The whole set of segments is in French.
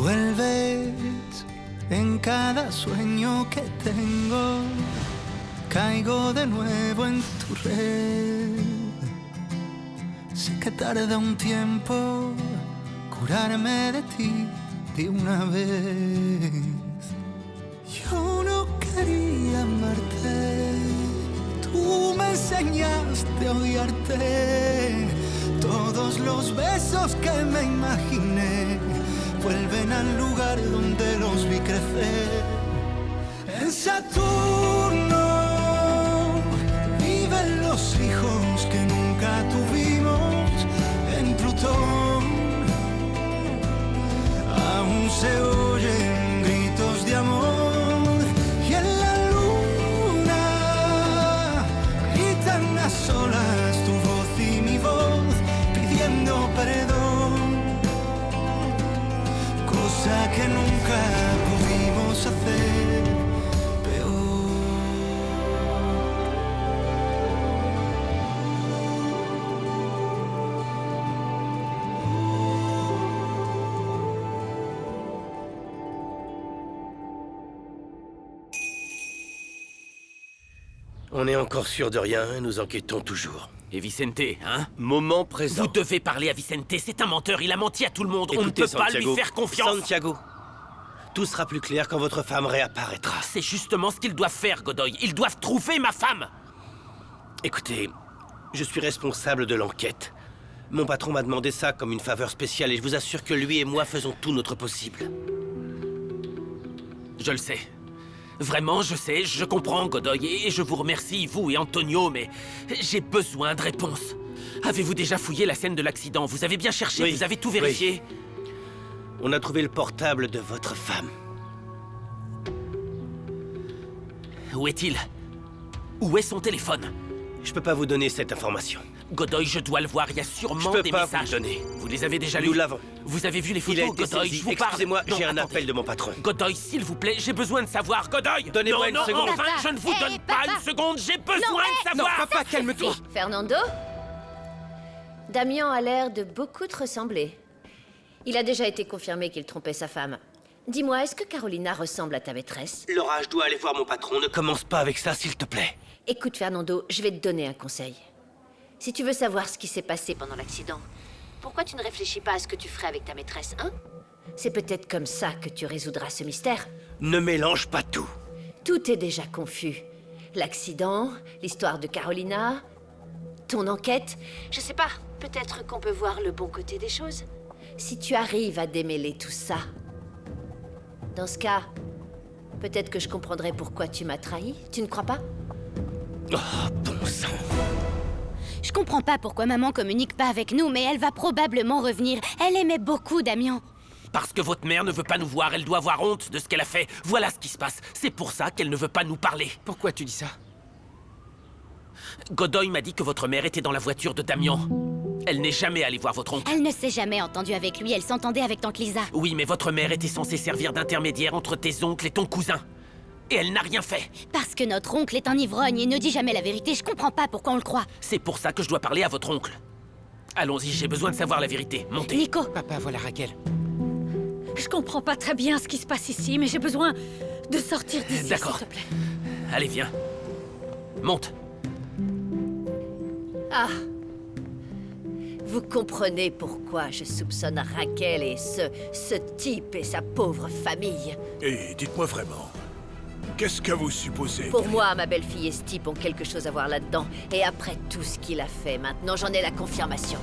Vuelves en cada sueño que tengo, caigo de nuevo en tu red. Sé que tarda un tiempo curarme de ti de una vez. Yo no quería amarte, tú me enseñaste a odiarte. Todos los besos que me imaginé vuelven al lugar donde los vi crecer. En Saturno viven los hijos que nunca tuvimos. En Plutón aún se oyen gritos de amor. Y en la luna gritan a solas tu voz y mi voz pidiendo perdón, cosa que nunca pudimos hacer peor. On est encore sûr de rien et nous enquêtons toujours. Et Vicente, hein? Moment présent. Vous devez parler à Vicente, c'est un menteur, il a menti à tout le monde. On ne Écoutez, peut pas lui Santiago, faire confiance. Santiago, tout sera plus clair quand votre femme réapparaîtra. C'est justement ce qu'ils doivent faire, Godoy. Ils doivent trouver ma femme. Écoutez, je suis responsable de l'enquête. Mon patron m'a demandé ça comme une faveur spéciale et je vous assure que lui et moi faisons tout notre possible. Je le sais. Vraiment, je sais, je comprends, Godoy, et je vous remercie, vous et Antonio, mais j'ai besoin de réponses. Avez-vous déjà fouillé la scène de l'accident? Vous avez bien cherché, Oui, vous avez tout vérifié? oui. On a trouvé le portable de votre femme. Où est-il? Où est son téléphone? Je peux pas vous donner cette information. Godoy, je dois le voir, il y a sûrement Je peux des pas messages. vous le donner. Vous les avez déjà lus? Nous l'avons. Vous avez vu les Il a photos, été Godoy, saisi. je vous parle. Excusez-moi, Non, j'ai un attendez. appel de mon patron. Godoy, s'il vous plaît, j'ai besoin de savoir, Godoy. Donnez-moi Non, une non, seconde. enfin, Papa. je ne vous Eh, donne pas papa. une seconde, j'ai besoin de Non, savoir. papa, calme-toi. Fernando, Damien a l'air de beaucoup te ressembler. Il a déjà été confirmé qu'il trompait sa femme. Dis-moi, est-ce que Carolina ressemble à ta maîtresse? Laura, je dois aller voir mon patron. Ne commence pas avec ça, s'il te plaît. Écoute, Fernando, je vais te donner un conseil. Si tu veux savoir ce qui s'est passé pendant l'accident, pourquoi tu ne réfléchis pas à ce que tu ferais avec ta maîtresse, hein? C'est peut-être comme ça que tu résoudras ce mystère. Ne mélange pas tout. Tout est déjà confus. L'accident, l'histoire de Carolina, ton enquête. Je sais pas, peut-être qu'on peut voir le bon côté des choses. Si tu arrives à démêler tout ça, dans ce cas, peut-être que je comprendrai pourquoi tu m'as trahi. Tu ne crois pas? Oh, bon sang. Je comprends pas pourquoi maman communique pas avec nous, mais elle va probablement revenir. Elle aimait beaucoup Damien. Parce que votre mère ne veut pas nous voir, elle doit avoir honte de ce qu'elle a fait. Voilà ce qui se passe. C'est pour ça qu'elle ne veut pas nous parler. Pourquoi tu dis ça? Godoy m'a dit que votre mère était dans la voiture de Damien. Elle n'est jamais allée voir votre oncle. Elle ne s'est jamais entendue avec lui, elle s'entendait avec tante Lisa. Oui, mais votre mère était censée servir d'intermédiaire entre tes oncles et ton cousin. Et elle n'a rien fait. Parce que notre oncle est un ivrogne et ne dit jamais la vérité, je comprends pas pourquoi on le croit. C'est pour ça que je dois parler à votre oncle. Allons-y, j'ai besoin de savoir la vérité. Montez. Nico, Papa, voilà Raquel. Je comprends pas très bien ce qui se passe ici, mais j'ai besoin de sortir d'ici, s'il D'accord. te plaît. Allez, viens. Monte. Ah. Vous comprenez pourquoi je soupçonne Raquel et ce type et sa pauvre famille. Et dites-moi vraiment, qu'est-ce que vous supposez? Pour moi, ma belle-fille et ce type ont quelque chose à voir là-dedans. Et après tout ce qu'il a fait, maintenant j'en ai la confirmation.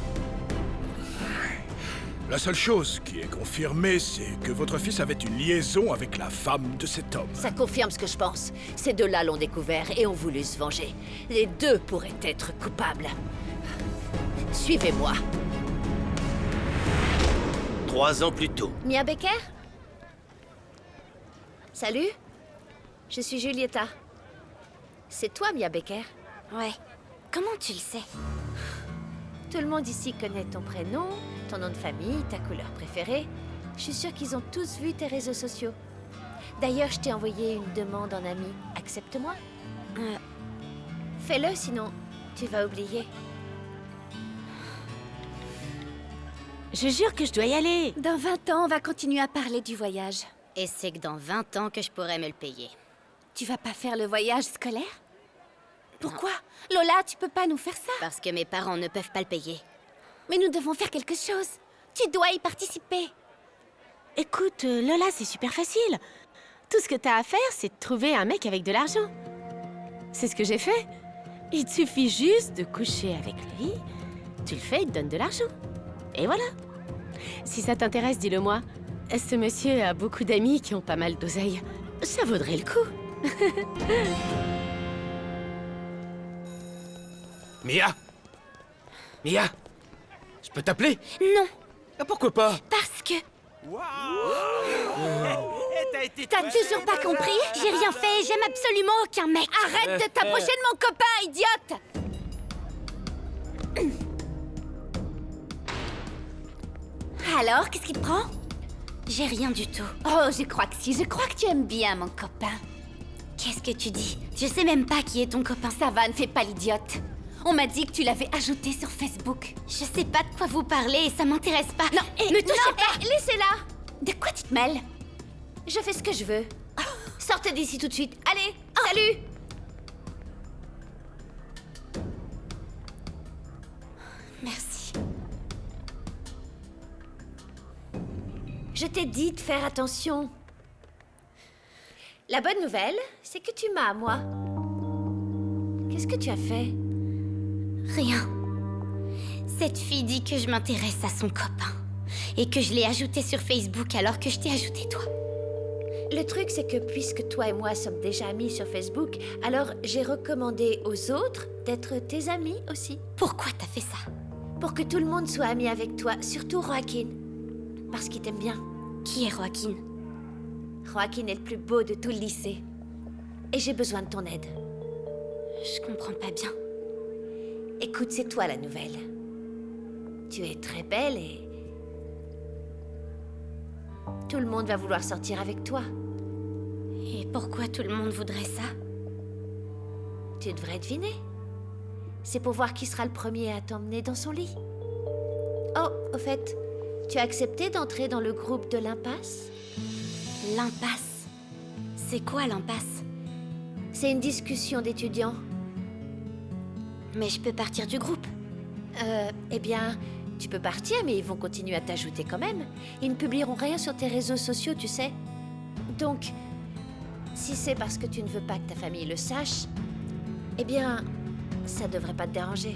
La seule chose qui est confirmée, c'est que votre fils avait une liaison avec la femme de cet homme. Ça confirme ce que je pense. Ces deux-là l'ont découvert et ont voulu se venger. Les deux pourraient être coupables. Suivez-moi. 3 ans plus tôt. Mia Becker? Salut, je suis Julieta. C'est toi, Mia Becker? ouais. Comment tu le sais? Tout le monde ici connaît ton prénom, ton nom de famille, ta couleur préférée. Je suis sûre qu'ils ont tous vu tes réseaux sociaux. D'ailleurs, je t'ai envoyé une demande en ami. Accepte-moi. Fais-le, sinon tu vas oublier. Je jure que je dois y aller. Dans 20 ans, on va continuer à parler du voyage. Et c'est que dans 20 ans que je pourrais me le payer. Tu vas pas faire le voyage scolaire? Pourquoi? Lola, tu peux pas nous faire ça? Parce que mes parents ne peuvent pas le payer. Mais nous devons faire quelque chose. Tu dois y participer. Écoute, Lola, c'est super facile. Tout ce que t'as à faire, c'est de trouver un mec avec de l'argent. C'est ce que j'ai fait. Il te suffit juste de coucher avec lui. Tu le fais, il te donne de l'argent. Et voilà. Si ça t'intéresse, dis-le moi. Ce monsieur a beaucoup d'amis qui ont pas mal d'oseille. Ça vaudrait le coup. Mia! Mia! Je peux t'appeler? Non, Ah, pourquoi pas? parce que... T'as toujours pas compris? J'ai rien fait, j'aime absolument aucun mec. Arrête de t'approcher de mon copain, idiote! Alors, qu'est-ce qui te prend? J'ai rien du tout. Oh, je crois que si. Je crois que tu aimes bien mon copain. Qu'est-ce que tu dis? Je sais même pas qui est ton copain. Ça va, ne fais pas l'idiote. On m'a dit que tu l'avais ajouté sur Facebook. Je sais pas de quoi vous parlez et ça m'intéresse pas. Non, me touchez pas. Laissez-la. De quoi tu te mêles? Je fais ce que je veux. Sortez d'ici tout de suite. Allez, salut. Merci. Je t'ai dit de faire attention. La bonne nouvelle, c'est que tu m'as à moi. Qu'est-ce que tu as fait? Rien. Cette fille dit que je m'intéresse à son copain. Et que je l'ai ajouté sur Facebook alors que je t'ai ajouté toi. Le truc, c'est que puisque toi et moi sommes déjà amis sur Facebook, alors j'ai recommandé aux autres d'être tes amis aussi. Pourquoi t'as fait ça? Pour que tout le monde soit ami avec toi, surtout Joaquin. Parce qu'il t'aime bien. Qui est Joaquin? Joaquin est le plus beau de tout le lycée. Et j'ai besoin de ton aide. Je comprends pas bien. Écoute, c'est toi la nouvelle. Tu es très belle et... tout le monde va vouloir sortir avec toi. Et pourquoi tout le monde voudrait ça? Tu devrais deviner. C'est pour voir qui sera le premier à t'emmener dans son lit. Oh, au fait, tu as accepté d'entrer dans le groupe de l'impasse? L'impasse? C'est quoi l'impasse? C'est une discussion d'étudiants. Mais je peux partir du groupe. Eh bien, tu peux partir, mais ils vont continuer à t'ajouter quand même. Ils ne publieront rien sur tes réseaux sociaux, tu sais. Donc, si c'est parce que tu ne veux pas que ta famille le sache, eh bien, ça devrait pas te déranger.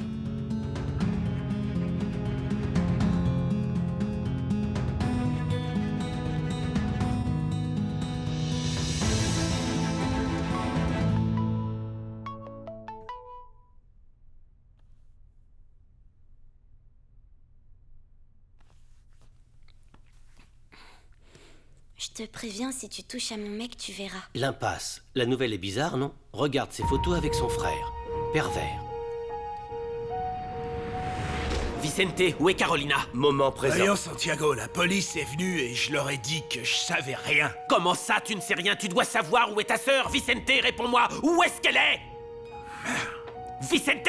Je te préviens, si tu touches à mon mec, tu verras. L'impasse. La nouvelle est bizarre, non? Regarde ses photos avec son frère. Pervers. Vicente, où est Carolina? Moment présent. Voyons, Santiago, la police est venue et je leur ai dit que je savais rien. Comment ça, tu ne sais rien? Tu dois savoir où est ta sœur. Vicente, réponds-moi. Où est-ce qu'elle est? Vicente!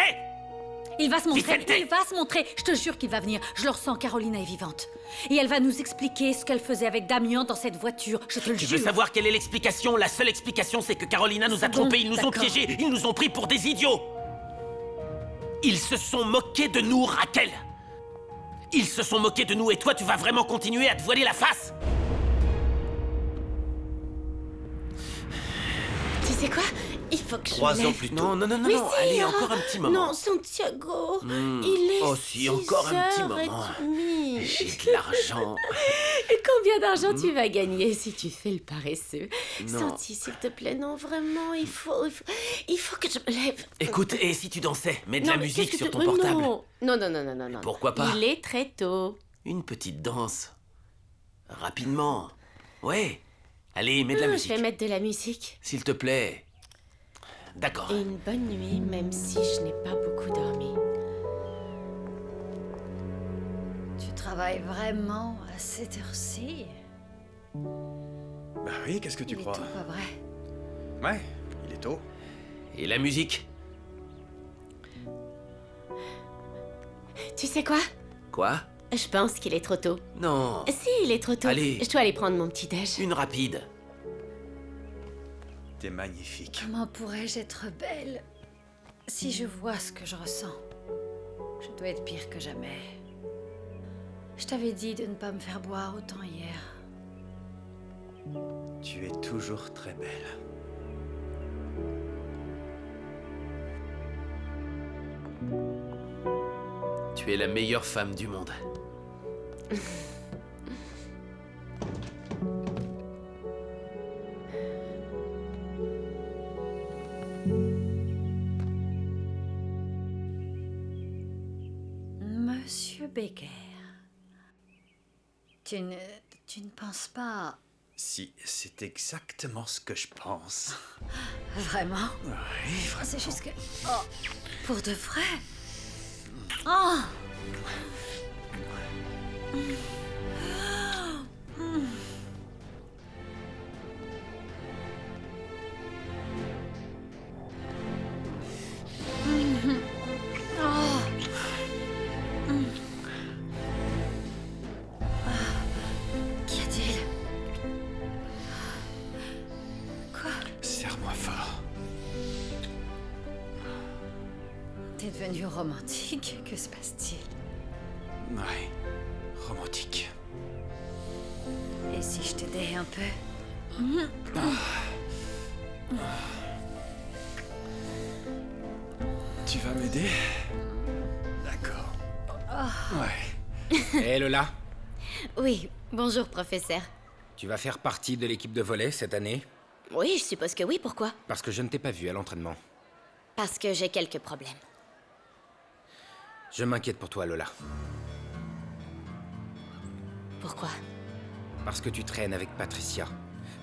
Il va se montrer, Vicente! il va se montrer. Je te jure qu'il va venir. Je le ressens, Carolina est vivante. Et elle va nous expliquer ce qu'elle faisait avec Damien dans cette voiture. Je te le Tu jure. veux savoir quelle est l'explication? La seule explication, c'est que Carolina nous a trompés. Ils nous ont d'accord. piégés. Ils nous ont pris pour des idiots. Ils se sont moqués de nous, Raquel. Ils se sont moqués de nous et toi, tu vas vraiment continuer à te voiler la face? Tu sais quoi? Il faut que je 3 me ans lève. plus tôt. Non, non, non, non, Mais non. si, Allez, hein. encore un petit moment. Non, Santiago, il est Oh si, encore un petit moment. 6h30. J'ai de l'argent. Et combien d'argent tu vas gagner si tu fais le paresseux? Non. Santi, s'il te plaît, non, vraiment, il faut que je me lève. Écoute, et si tu dansais? Mets de Non, la mais musique qu'est-ce que sur tu- ton portable. Non, non, non, non, non, non, non. Pourquoi pas? Il est très tôt. Une petite danse. Rapidement. Ouais. Allez, mets de la Je musique. vais mettre de la musique. S'il te plaît. D'accord. Et une bonne nuit, même si je n'ai pas beaucoup dormi. Tu travailles vraiment à cette heure-ci? Bah oui, qu'est-ce que tu Il est crois? tôt, pas vrai? Ouais, il est tôt. Et la musique? Tu sais quoi? Quoi? Je pense qu'il est trop tôt. Non. Si, il est trop tôt. Allez. Je dois aller prendre mon petit-déj. Une rapide. T'es magnifique. Comment pourrais-je être belle si je vois ce que je ressens? Je dois être pire que jamais. Je t'avais dit de ne pas me faire boire autant hier. Tu es toujours très belle. Tu es la meilleure femme du monde. Monsieur Becker, tu ne penses pas Si, c'est exactement ce que je pense. vraiment? Oui, C'est juste que... Oh, pour de vrai? Oh! Qu'y a-t-il? Quoi? Serre-moi fort. T'es devenu romantique? Que se passe-t-il? Ouais, romantique. Et si je t'aidais un peu? Tu vas m'aider? D'accord. Ouais. Hé Lola, Oui, bonjour, professeur. tu vas faire partie de l'équipe de volley cette année? Oui, je suppose que oui, pourquoi? Parce que je ne t'ai pas vu à l'entraînement. Parce que j'ai quelques problèmes. Je m'inquiète pour toi, Lola. Pourquoi? Parce que tu traînes avec Patricia.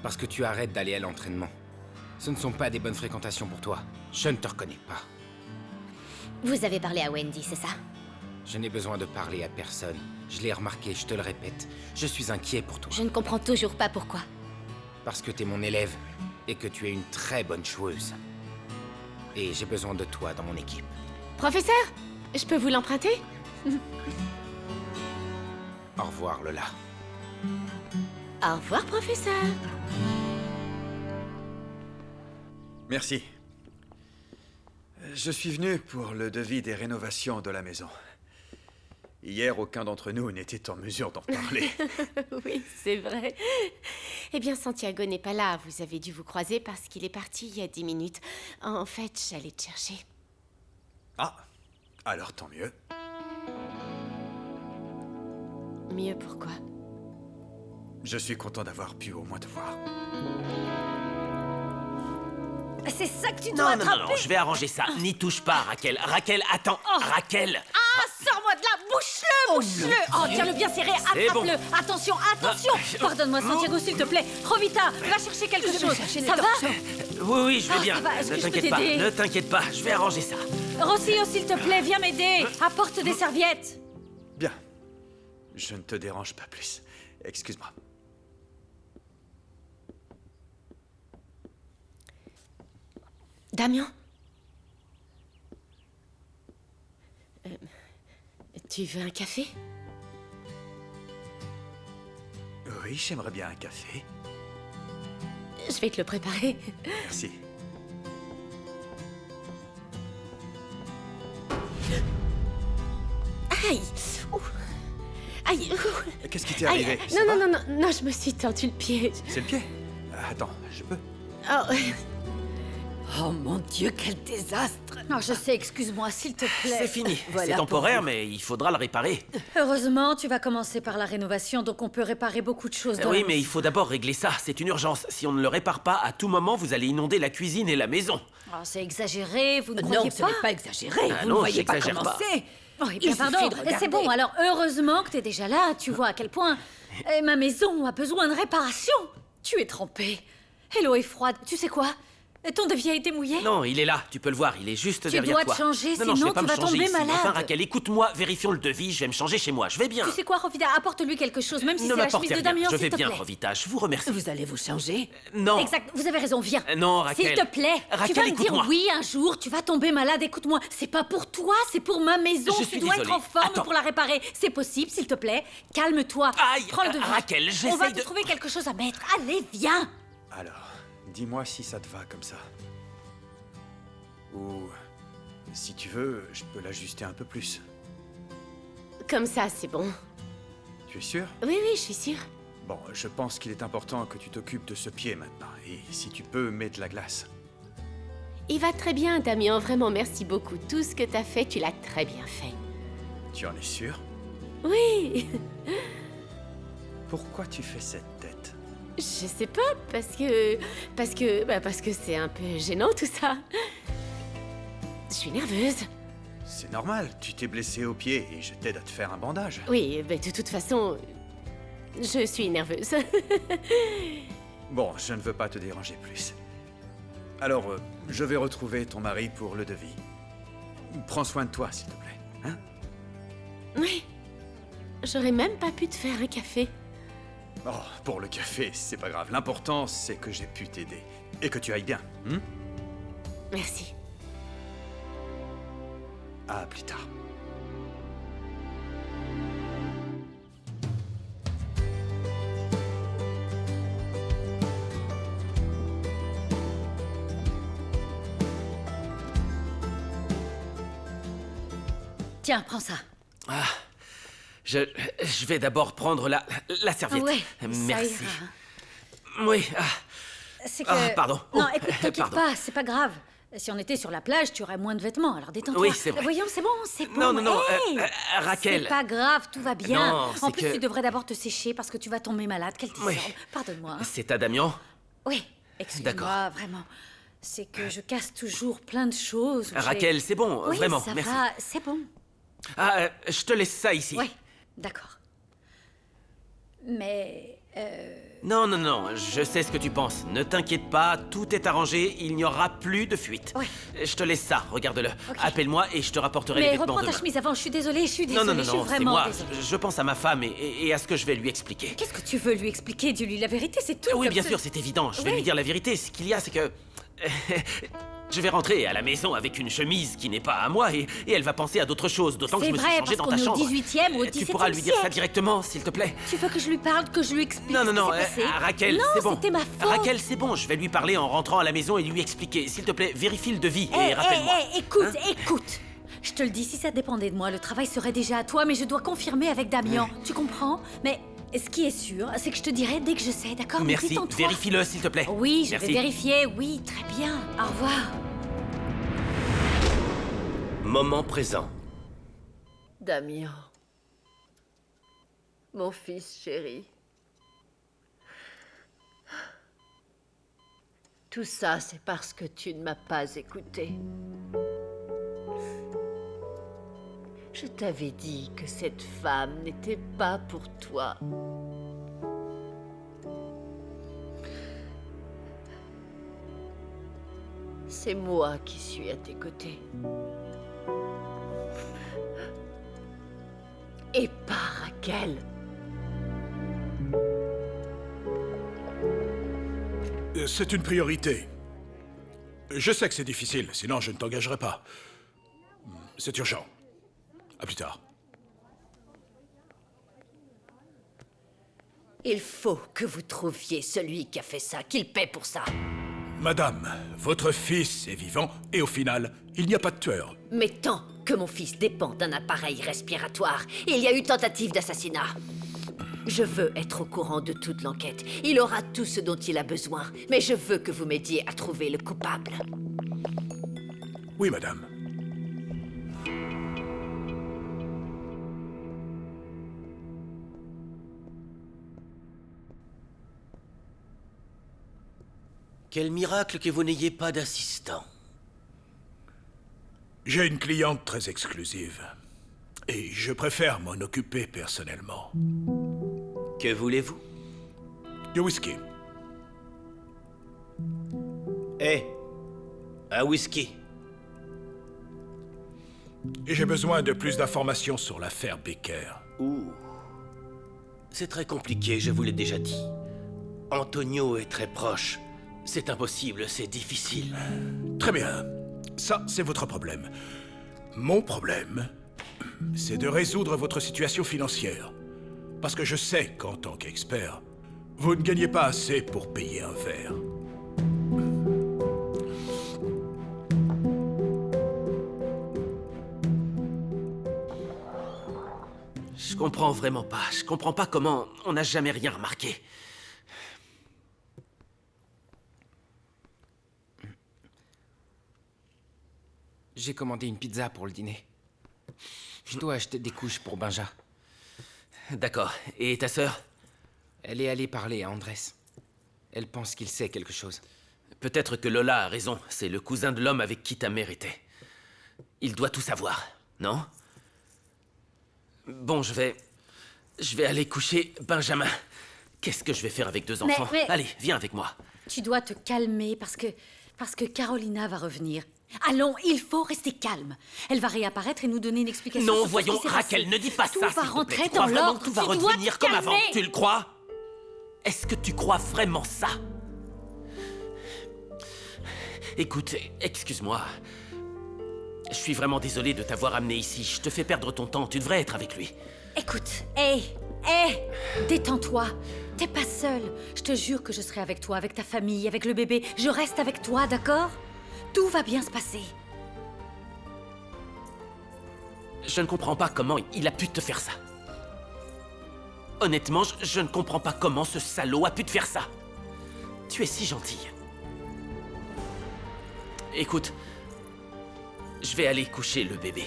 Parce que tu arrêtes d'aller à l'entraînement. Ce ne sont pas des bonnes fréquentations pour toi. Je ne te reconnais pas. Vous avez parlé à Wendy, c'est ça? Je n'ai besoin de parler à personne. Je l'ai remarqué, je te le répète. Je suis inquiet pour toi. Je ne comprends toujours pas pourquoi. Parce que t'es mon élève et que tu es une très bonne joueuse. Et j'ai besoin de toi dans mon équipe. Professeur, je peux vous l'emprunter? Au revoir, Lola. Au revoir, professeur. Merci. Je suis venu pour le devis des rénovations de la maison. Hier, aucun d'entre nous n'était en mesure d'en parler. Oui, c'est vrai. Eh bien, Santiago n'est pas là. Vous avez dû vous croiser parce qu'il est parti il y a 10 minutes. En fait, j'allais te chercher. Ah, alors tant mieux. Mieux pourquoi? Je suis content d'avoir pu au moins te voir. C'est ça que tu dois Non, attraper? je vais arranger ça. N'y touche pas, Raquel. Raquel, attends. Raquel. Ah, sors-moi de là! Bouche-le! Bouche-le! Oh, tiens-le bien serré, C'est attrape-le! Attention, attention! Pardonne-moi, Santiago, s'il te plaît. Rovita, va chercher quelque chose. Ça va? Oui, je vais bien. ça va, est-ce Ne que je peux t'inquiète pas. t'aider? Ne t'inquiète pas. Je vais arranger ça. Rossio, s'il te plaît, viens m'aider. Apporte des serviettes. Bien. Je ne te dérange pas plus. Excuse-moi. Damien? Tu veux un café? Oui, j'aimerais bien un café. Je vais te le préparer. Merci. Aïe! Ouh. Aïe! Ouh. Qu'est-ce qui t'est Aïe. arrivé? Non, Ça va? non, je me suis tendu le pied. C'est le pied? Attends, je peux? Oh, Oh mon Dieu, quel désastre! Non, je sais, excuse-moi, s'il te plaît. C'est fini. Voilà C'est pour temporaire, vous. mais il faudra le réparer. Heureusement, tu vas commencer par la rénovation, donc on peut réparer beaucoup de choses dans Oui, la mais il maison. faut d'abord régler ça. C'est une urgence. Si on ne le répare pas, à tout moment, vous allez inonder la cuisine et la maison. Oh, c'est exagéré, vous ne Non, croyez ce pas? n'est pas exagéré. Ah Vous non, ne voyez pas j'exagère comment pas. c'est. Oh, eh bien, Il pardon, suffit de c'est regarder. bon, alors heureusement que t'es déjà là, tu vois à quel point ma maison a besoin de réparation. Tu es trempée, et l'eau est froide, tu sais quoi? Ton devis a été mouillé? Non, il est là, tu peux le voir, il est juste Tu derrière dois toi. te changer, non, je sinon vais pas tu me vas changer tomber ici. malade. Enfin, Raquel, écoute-moi, vérifions le devis, je vais me changer chez moi, je vais bien. Tu sais quoi, Rovita, apporte-lui quelque chose, même si Ne c'est la m'apportez chemise de rien, Damien, je s'il vais te bien, plaît. Rovita, je vous remercie. Vous allez vous changer? Non. Exact, vous avez raison, viens. Non, Raquel. S'il te plaît, Raquel, tu vas me dire écoute-moi. oui un jour, tu vas tomber malade, écoute-moi. C'est pas pour toi, c'est pour ma maison. Je Tu suis dois désolé. être en forme Attends. pour la réparer. C'est possible, s'il te plaît. Calme-toi. Aïe, Prends le devis. Raquel, On va j'essaye te de... trouver quelque chose à mettre. Allez, viens. Alors, dis-moi si ça te va comme ça. Ou, si tu veux, je peux l'ajuster un peu plus. Comme ça, c'est bon. Tu es sûr? Oui, oui, je suis sûre. Bon, je pense qu'il est important que tu t'occupes de ce pied maintenant. Et si tu peux, mets de la glace. Il va très bien, Damien. Vraiment, merci beaucoup. Tout ce que t'as fait, tu l'as très bien fait. Tu en es sûr? Oui. Pourquoi tu fais cette tête? Je sais pas, parce que c'est un peu gênant tout ça. Je suis nerveuse. C'est normal, tu t'es blessé au pied et je t'aide à te faire un bandage. Oui, mais de toute façon, je suis nerveuse. Bon, je ne veux pas te déranger plus. Alors, je vais retrouver ton mari pour le devis. Prends soin de toi, s'il te plaît, hein? Oui. J'aurais même pas pu te faire un café. Oh, pour le café, c'est pas grave. L'important, c'est que j'ai pu t'aider. Et que tu ailles bien, hein? Merci. À plus tard. Tiens, prends ça. Ah, je vais d'abord prendre la serviette. Ouais, ça Merci. ira. Oui, C'est que... Ah, pardon. Non, Oh, écoute, t'inquiète pardon. pas, c'est pas grave. Si on était sur la plage, tu aurais moins de vêtements, alors détends-toi. Oui, c'est vrai. Voyons, c'est bon, c'est bon. Non, non, non, Hey Raquel. C'est pas grave, tout va bien. Non, en c'est plus, que- tu devrais d'abord te sécher parce que tu vas tomber malade. Quelle Oui. désordre. Pardonne-moi. hein. C'est à Damien? Oui, excuse-moi, D'accord. vraiment. C'est que je casse toujours plein de choses. ou j'ai- Raquel, c'est bon, Oui, vraiment, ça merci. va, c'est bon. Ah, je te laisse ça ici. Oui, d'accord. Mais... Non, non, non, je sais ce que tu penses. Ne t'inquiète pas, tout est arrangé, il n'y aura plus de fuite. Ouais. Je te laisse ça, regarde-le. Ok. Appelle-moi et je te rapporterai les Mais vêtements reprends ta demain. chemise avant, je suis désolée, je suis Non, désolée, non, non, je suis non, c'est vraiment moi. désolée. Je pense à ma femme et à ce que je vais lui expliquer. Qu'est-ce que tu veux lui expliquer? Dis-lui la vérité, c'est tout. Oui, comme bien ça. sûr, c'est évident. Je vais Oui. lui dire la vérité. Ce qu'il y a, c'est que... Je vais rentrer à la maison avec une chemise qui n'est pas à moi et elle va penser à d'autres choses, d'autant que je C'est me suis vrai, changé parce dans qu'on ta est au chambre. 18e ou au Tu 17e pourras lui dire ça siècle. directement, s'il te plaît. Tu veux que je lui parle, que je lui explique Non, non, ce non, qui s'est passé Raquel, non, c'est bon. c'était ma faute. Raquel, c'est bon, je vais lui parler en rentrant à la maison et lui expliquer. S'il te plaît, vérifie le devis Hé, et rappelle-moi. écoute, Hein écoute. Je te le dis, si ça dépendait de moi, le travail serait déjà à toi, mais je dois confirmer avec Damien. Tu comprends? Mais ce qui est sûr, c'est que je te dirai dès que je sais, d'accord? Mais Merci, détends-toi. vérifie-le, s'il te plaît. Oui, je Merci. vais vérifier, oui, très bien. Au revoir. Moment présent. Damien. Mon fils chéri. Tout ça, c'est parce que tu ne m'as pas écouté. Je t'avais dit que cette femme n'était pas pour toi. C'est moi qui suis à tes côtés. Et pas Raquel. C'est une priorité. Je sais que c'est difficile, sinon je ne t'engagerai pas. C'est urgent. À plus tard. Il faut que vous trouviez celui qui a fait ça, qu'il paie pour ça. Madame, votre fils est vivant et au final, il n'y a pas de tueur. Mais tant que mon fils dépend d'un appareil respiratoire, il y a eu tentative d'assassinat. Je veux être au courant de toute l'enquête. Il aura tout ce dont il a besoin. Mais je veux que vous m'aidiez à trouver le coupable. Oui, madame. Quel miracle que vous n'ayez pas d'assistant. J'ai une cliente très exclusive. Et je préfère m'en occuper personnellement. Que voulez-vous? Du whisky. Hé, Un whisky. Et j'ai besoin de plus d'informations sur l'affaire Becker. Ouh. C'est très compliqué, je vous l'ai déjà dit. Antonio est très proche. C'est impossible, c'est difficile. Très bien. Ça, c'est votre problème. Mon problème, c'est de résoudre votre situation financière. Parce que je sais qu'en tant qu'expert, vous ne gagnez pas assez pour payer un verre. Je comprends vraiment pas. Je comprends pas comment on n'a jamais rien remarqué. J'ai commandé une pizza pour le dîner. Je dois acheter des couches pour Benja. D'accord. Et ta sœur? Elle est allée parler à Andrés. Elle pense qu'il sait quelque chose. Peut-être que Lola a raison. C'est le cousin de l'homme avec qui ta mère était. Il doit tout savoir, non? Bon, je vais aller coucher Benjamin. Qu'est-ce que je vais faire avec deux enfants? mais- Allez, viens avec moi. Tu dois te calmer parce que Carolina va revenir. Allons, il faut rester calme. Elle va réapparaître et nous donner une explication. Non, sur tout ce voyons, qui s'est Raquel, passé. ne dis pas Tout ça, va s'il te plaît. rentrer Tu crois dans vraiment l'ordre. que tout va Tu dois te redevenir comme avant? calmer. Tu le crois? Est-ce que tu crois vraiment ça? Écoute, excuse-moi. Je suis vraiment désolé de t'avoir amené ici. Je te fais perdre ton temps. Tu devrais être avec lui. Écoute, détends-toi. T'es pas seule. Je te jure que je serai avec toi, avec ta famille, avec le bébé. Je reste avec toi, d'accord? Tout va bien se passer. Je ne comprends pas comment il a pu te faire ça. Honnêtement, je ne comprends pas comment ce salaud a pu te faire ça. Tu es si gentille. Écoute, je vais aller coucher le bébé.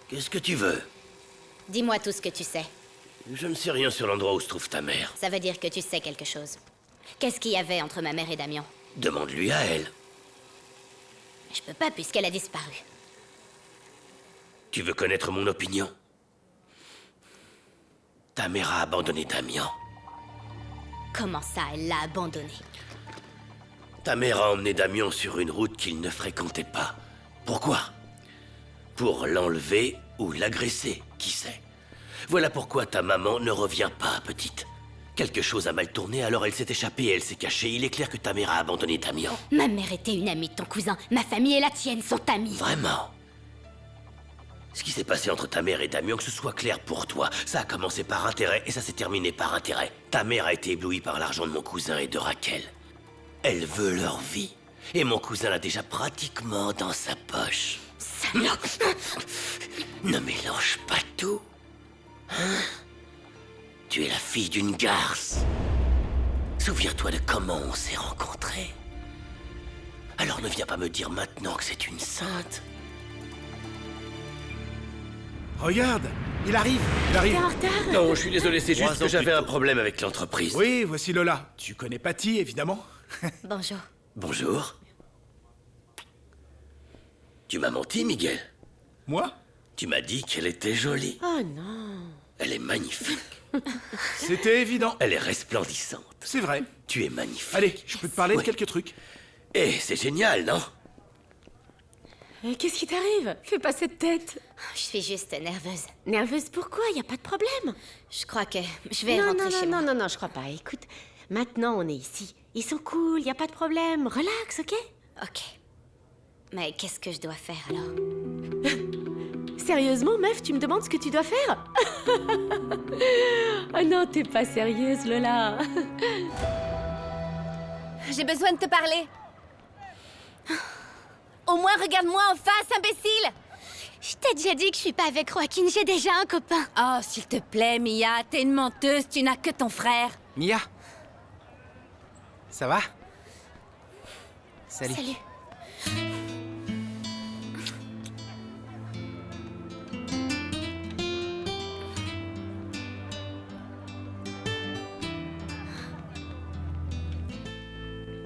Qu'est-ce que tu veux? Dis-moi tout ce que tu sais. Je ne sais rien sur l'endroit où se trouve ta mère. Ça veut dire que tu sais quelque chose. Qu'est-ce qu'il y avait entre ma mère et Damien? Demande-lui à elle. Je peux pas puisqu'elle a disparu. Tu veux connaître mon opinion? Ta mère a abandonné Damien. Comment ça, elle l'a abandonné? Ta mère a emmené Damien sur une route qu'il ne fréquentait pas. Pourquoi? Pour l'enlever ou l'agresser, qui sait? Voilà pourquoi ta maman ne revient pas, petite. Quelque chose a mal tourné, alors elle s'est échappée et elle s'est cachée. Il est clair que ta mère a abandonné Damien. Ma mère était une amie de ton cousin. Ma famille et la tienne sont amies. Vraiment? Ce qui s'est passé entre ta mère et Damien, que ce soit clair pour toi, ça a commencé par intérêt et ça s'est terminé par intérêt. Ta mère a été éblouie par l'argent de mon cousin et de Raquel. Elle veut leur vie. Et mon cousin l'a déjà pratiquement dans sa poche. Salaud! Ne mélange pas tout. Hein? Tu es la fille d'une garce. Souviens-toi de comment on s'est rencontrés. Alors ne viens pas me dire maintenant que c'est une sainte. Regarde, il arrive. T'es en retard? Non, je suis désolé, c'est juste 3 que ans j'avais plus un tôt. problème avec l'entreprise. Oui, voici Lola. Tu connais Patty, évidemment. Bonjour. Bonjour. Tu m'as menti, Miguel. Moi? Tu m'as dit qu'elle était jolie. Oh non. Elle est magnifique. C'était évident. Elle est resplendissante. C'est vrai. Tu es magnifique. Allez, je peux te parler Oui. de quelques trucs. Eh, c'est génial, non? Qu'est-ce qui t'arrive? Fais pas cette tête. Je suis juste nerveuse. Nerveuse pourquoi? Y a pas de problème. Je crois que je vais non, rentrer non, chez non, moi. non, je crois pas. Écoute, maintenant on est ici. Ils sont cool, y a pas de problème. Relax, ok? Ok. Mais qu'est-ce que je dois faire alors? Sérieusement, meuf, tu me demandes ce que tu dois faire? Oh non, t'es pas sérieuse, Lola. J'ai besoin de te parler. Au moins, regarde-moi en face, imbécile! Je t'ai déjà dit que je suis pas avec Joaquin, j'ai déjà un copain. Oh, s'il te plaît, Mia, t'es une menteuse, tu n'as que ton frère. Mia? Ça va? Salut. Salut.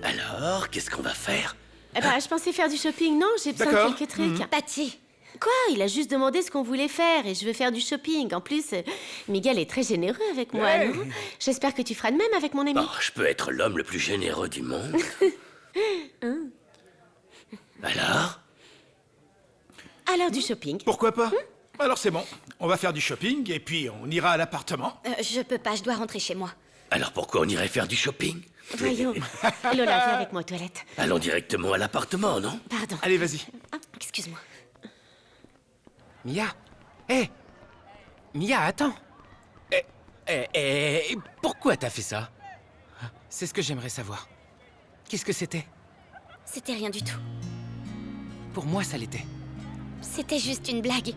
Alors, qu'est-ce qu'on va faire? Eh ben, je pensais faire du shopping, non? J'ai besoin D'accord. de quelques trucs. Patty, Quoi? Il a juste demandé ce qu'on voulait faire et je veux faire du shopping. En plus, Miguel est très généreux avec moi, Hey. non? J'espère que tu feras de même avec mon ami. Oh, je peux être l'homme le plus généreux du monde. Alors? Alors du shopping. Pourquoi pas? Alors c'est bon, on va faire du shopping et puis on ira à l'appartement. Je peux pas, je dois rentrer chez moi. Alors pourquoi on irait faire du shopping? Voyons. Lola, viens avec moi aux toilettes. Allons directement à l'appartement, non? Pardon. Allez, vas-y. Ah, excuse-moi. Mia. Hé. Mia, attends. Pourquoi t'as fait ça? C'est ce que j'aimerais savoir. Qu'est-ce que c'était? C'était rien du tout. Pour moi, ça l'était. C'était juste une blague.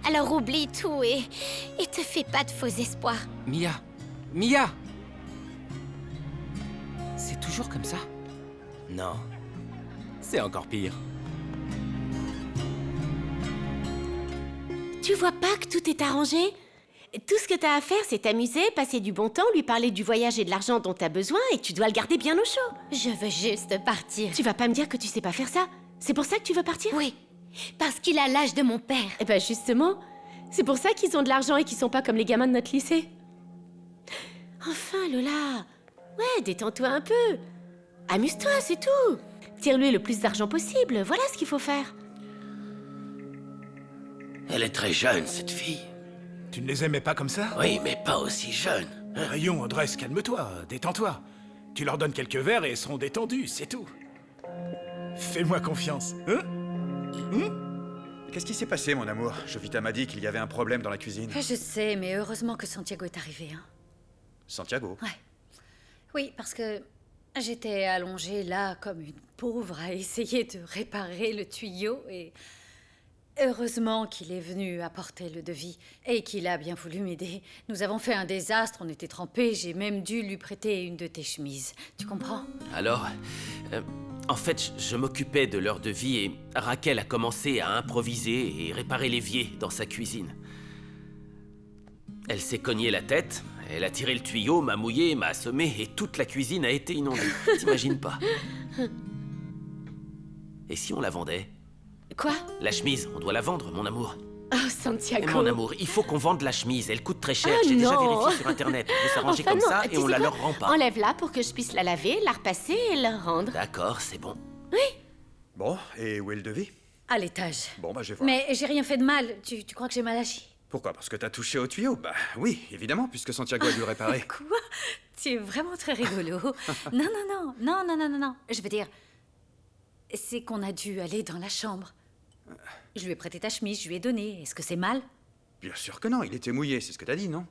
Alors oublie tout et te fais pas de faux espoirs. Mia. Mia. C'est toujours comme ça? Non. C'est encore pire. Tu vois pas que tout est arrangé? Tout ce que t'as à faire, c'est t'amuser, passer du bon temps, lui parler du voyage et de l'argent dont t'as besoin, et tu dois le garder bien au chaud. Je veux juste partir. Tu vas pas me dire que tu sais pas faire ça? C'est pour ça que tu veux partir? Oui, parce qu'il a l'âge de mon père. Eh ben justement, c'est pour ça qu'ils ont de l'argent et qu'ils sont pas comme les gamins de notre lycée. Enfin, Lola. Ouais, détends-toi un peu. Amuse-toi, c'est tout. Tire-lui le plus d'argent possible, voilà ce qu'il faut faire. Elle est très jeune, cette fille. Tu ne les aimais pas comme ça? Oui, mais pas aussi jeune. Voyons, Andrés, calme-toi, détends-toi. Tu leur donnes quelques verres et elles seront détendues, c'est tout. Fais-moi confiance, hein? Qu'est-ce qui s'est passé, mon amour? Jovita m'a dit qu'il y avait un problème dans la cuisine. Je sais, mais heureusement que Santiago est arrivé, hein. Santiago? Ouais. Oui, parce que j'étais allongée là comme une pauvre à essayer de réparer le tuyau et... Heureusement qu'il est venu apporter le devis et qu'il a bien voulu m'aider. Nous avons fait un désastre, on était trempés, j'ai même dû lui prêter une de tes chemises. Tu comprends? Alors, en fait, je m'occupais de leur devis et Raquel a commencé à improviser et réparer l'évier dans sa cuisine. Elle s'est cognée la tête, elle a tiré le tuyau, m'a mouillé, m'a assommé et toute la cuisine a été inondée. T'imagines pas? Et si on la vendait? Quoi? La chemise, on doit la vendre, mon amour. Oh, Santiago. Mon amour, il faut qu'on vende la chemise, elle coûte très cher. Ah, J'ai déjà non. vérifié sur Internet. On peut s'arranger Enfin, comme non, ça tu et on sais la quoi? leur rend pas. Enlève-la pour que je puisse la laver, la repasser et la rendre. D'accord, c'est bon. Bon, et où est le devis? À l'étage. Bon, bah je vais voir. Mais j'ai rien fait de mal. Tu crois que j'ai mal agi? Pourquoi? Parce que t'as touché au tuyau? Bah oui, évidemment, puisque Santiago a dû le réparer. Quoi? Tu es vraiment très rigolo. Non. Je veux dire, c'est qu'on a dû aller dans la chambre. Je lui ai prêté ta chemise, je lui ai donné. Est-ce que c'est mal? Bien sûr que non, il était mouillé, c'est ce que t'as dit, non?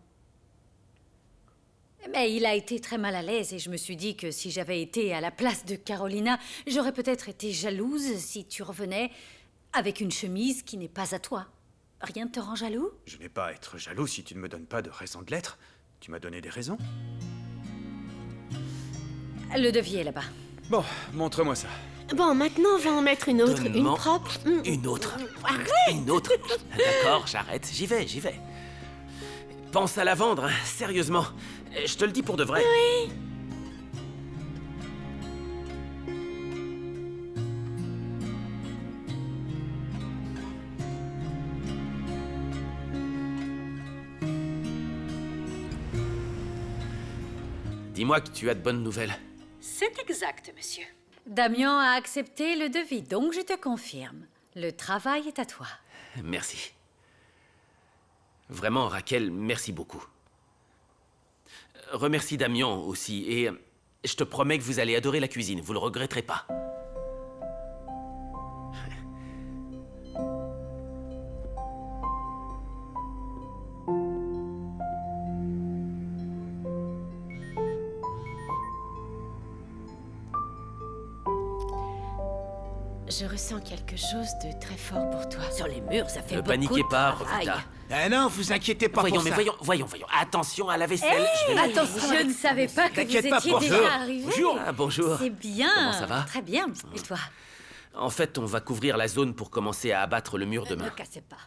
Mais il a été très mal à l'aise et je me suis dit que si j'avais été à la place de Carolina, j'aurais peut-être été jalouse si tu revenais avec une chemise qui n'est pas à toi. Rien ne te rend jaloux? Je n'ai pas à être jaloux si tu ne me donnes pas de raison de l'être. Tu m'as donné des raisons. Le devis est là-bas. Bon, montre-moi ça. Bon, maintenant, on va en mettre une autre, une Donne-moi propre. Une autre. Arrête! Une autre. D'accord, j'arrête. J'y vais. Pense à la vendre, hein, sérieusement. Je te le dis pour de vrai. Oui. Dis-moi que tu as de bonnes nouvelles. C'est exact, monsieur. Damien a accepté le devis, donc je te confirme. Le travail est à toi. Merci. Vraiment, Raquel, merci beaucoup. Remercie Damien aussi, et je te promets que vous allez adorer la cuisine, vous le regretterez pas. Je ressens quelque chose de très fort pour toi. Sur les murs, ça fait Ne beaucoup paniquez de pas, travail. Rosita. Ah non, vous inquiétez pas Voyons, pour mais ça. voyons. Attention à la vaisselle. je vais la- Attention, je ne savais pas que vous T'inquiète pas, étiez bonjour. déjà arrivé. Bonjour. Ah, bonjour. C'est bien. Comment ça va? Très bien. Et toi? En fait, on va couvrir la zone pour commencer à abattre le mur Ne demain. cassez pas.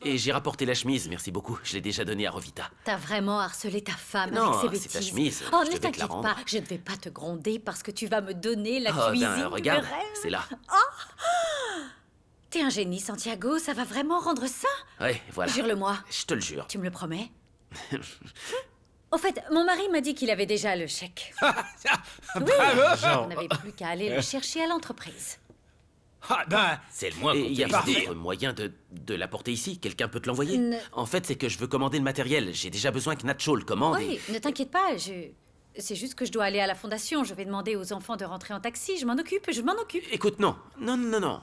Et j'ai rapporté la chemise, merci beaucoup. Je l'ai déjà donnée à Rovita. T'as vraiment harcelé ta femme Non, avec ses c'est ta bêtises. chemise. Oh, Je ne devais te la t'inquiète rendre. pas, je ne vais pas te gronder parce que tu vas me donner la Oh, cuisine ben, regarde, de rêve. c'est là. T'es un génie, Santiago. Ça va vraiment rendre ça? Ouais, voilà. Jure-le-moi. Je te le jure. Tu me le promets? Au fait, mon mari m'a dit qu'il avait déjà le chèque. Oui, on n'avait plus qu'à aller le chercher à l'entreprise. Ah, ben, C'est le moins qu'on Et y a puisse pas dire. Moyen de l'apporter ici? Quelqu'un peut te l'envoyer? Ne- En fait, c'est que je veux commander le matériel. J'ai déjà besoin que Nacho le commande. Oui, ne t'inquiète pas, c'est juste que je dois aller à la fondation. Je vais demander aux enfants de rentrer en taxi. Je m'en occupe. Écoute, non. Non.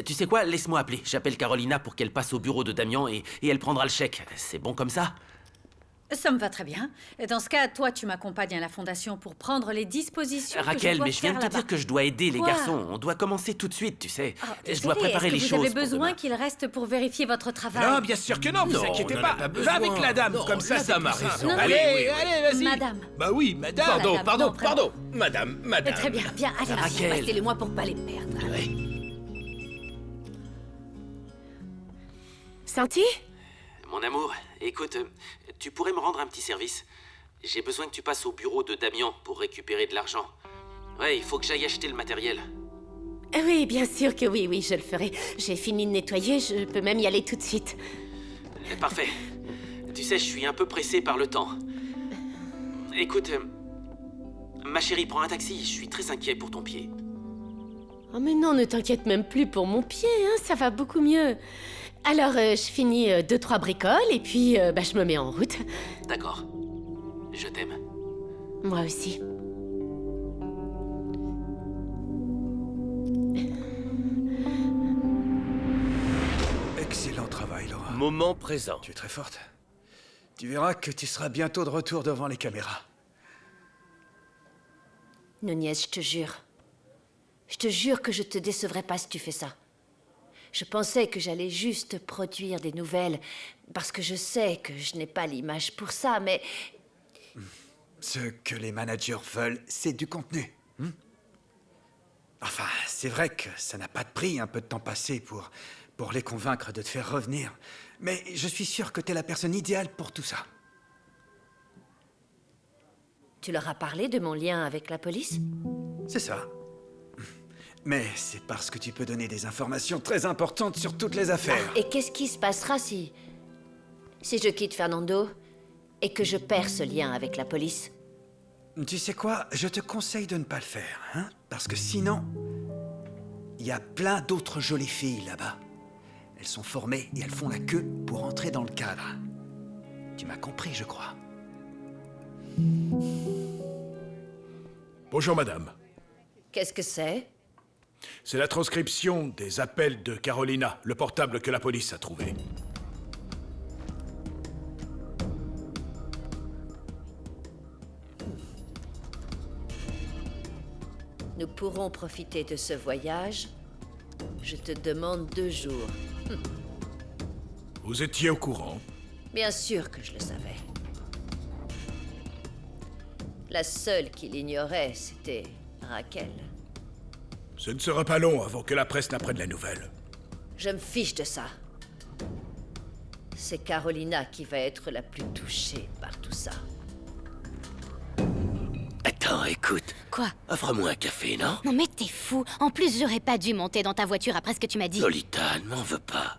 Tu sais quoi? Laisse-moi appeler. J'appelle Carolina pour qu'elle passe au bureau de Damien et elle prendra le chèque. C'est bon comme ça? Ça me va très bien. Dans ce cas, toi, tu m'accompagnes à la fondation pour prendre les dispositions que Raquel, dois mais je viens de te faire dire là-bas. que je dois aider les Quoi? garçons. On doit commencer tout de suite, tu sais. Ah, Je dois désolée, préparer les est-ce que choses. vous avez pour besoin demain. qu'il reste pour vérifier votre travail? non, bien sûr que non, vous Non, inquiétez on en pas. a pas Va besoin. avec la dame, Non, comme ça, la c'est dame a plus simple. raison. Non, non, Allez, oui, oui. allez, vas-y. Madame. Bah oui, madame. Pardon, Madame, pardon, non, vraiment. pardon. Madame. Très bien, bien, allez, Raquel. passez-le-moi pour pas les perdre. Ouais. Santi? Mon amour, écoute, tu pourrais me rendre un petit service? J'ai besoin que tu passes au bureau de Damien pour récupérer de l'argent. Ouais, il faut que j'aille acheter le matériel. Oui, bien sûr que oui, je le ferai. J'ai fini de nettoyer, je peux même y aller tout de suite. Parfait. Tu sais, je suis un peu pressé par le temps. Écoute, ma chérie, prends un taxi. Je suis très inquiet pour ton pied. Oh mais non, ne t'inquiète même plus pour mon pied, hein, ça va beaucoup mieux. Alors, je finis 2-3 bricoles et puis je me mets en route. D'accord. Je t'aime. Moi aussi. Excellent travail, Laura. Moment présent. Tu es très forte. Tu verras que tu seras bientôt de retour devant les caméras. Nunez, je te jure. Je te jure que je te décevrai pas si tu fais ça. Je pensais que j'allais juste produire des nouvelles, parce que je sais que je n'ai pas l'image pour ça, mais Ce que les managers veulent, c'est du contenu. Enfin, c'est vrai que ça n'a pas de prix, un peu de temps passé pour les convaincre de te faire revenir. Mais je suis sûr que t'es la personne idéale pour tout ça. tu leur as parlé de mon lien avec la police? C'est ça. Mais c'est parce que tu peux donner des informations très importantes sur toutes les affaires. Et qu'est-ce qui se passera si je quitte Fernando et que je perds ce lien avec la police? Tu sais quoi? Je te conseille de ne pas le faire, hein? Parce que sinon, il y a plein d'autres jolies filles là-bas. Elles sont formées et elles font la queue pour entrer dans le cadre. Tu m'as compris, je crois. Bonjour, madame. Qu'est-ce que c'est? C'est la transcription des appels de Carolina, le portable que la police a trouvé. Nous pourrons profiter de ce voyage. Je te demande 2 jours. Vous étiez au courant? Bien sûr que je le savais. La seule qui l'ignorait, c'était Raquel. Ce ne sera pas long avant que la presse n'apprenne la nouvelle. Je me fiche de ça. C'est Carolina qui va être la plus touchée par tout ça. Attends, écoute. Quoi? Offre-moi un café, non? Non mais t'es fou. En plus, j'aurais pas dû monter dans ta voiture après ce que tu m'as dit. Lolita, ne m'en veux pas.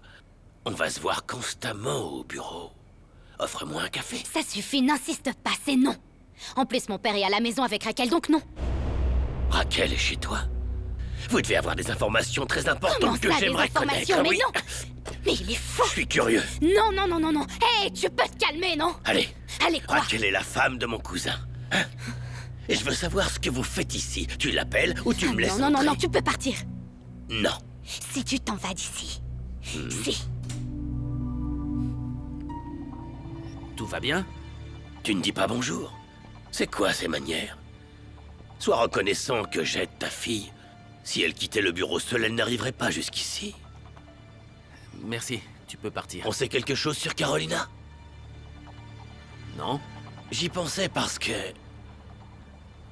On va se voir constamment au bureau. Offre-moi un café. Ça suffit, n'insiste pas, c'est non. En plus, mon père est à la maison avec Raquel, donc non. Raquel est chez toi? Vous devez avoir des informations très Comment importantes que ça, des j'aimerais informations? connaître. Mais Oui. non! Mais il est fou! Je suis curieux. Non, non, non, non, non! Hé, tu peux te calmer, non? Allez. Allez, quoi? Raquel est la femme de mon cousin. Hein? Et je veux savoir ce que vous faites ici. Tu l'appelles ou tu me laisses Non, non, non, entrer? non, tu peux partir. Non. Si tu t'en vas d'ici. Si. Tout va bien? Tu ne dis pas bonjour? C'est quoi ces manières? Sois reconnaissant que j'aide ta fille. Si elle quittait le bureau seule, elle n'arriverait pas jusqu'ici. Merci, tu peux partir. On sait quelque chose sur Carolina? Non? J'y pensais parce que...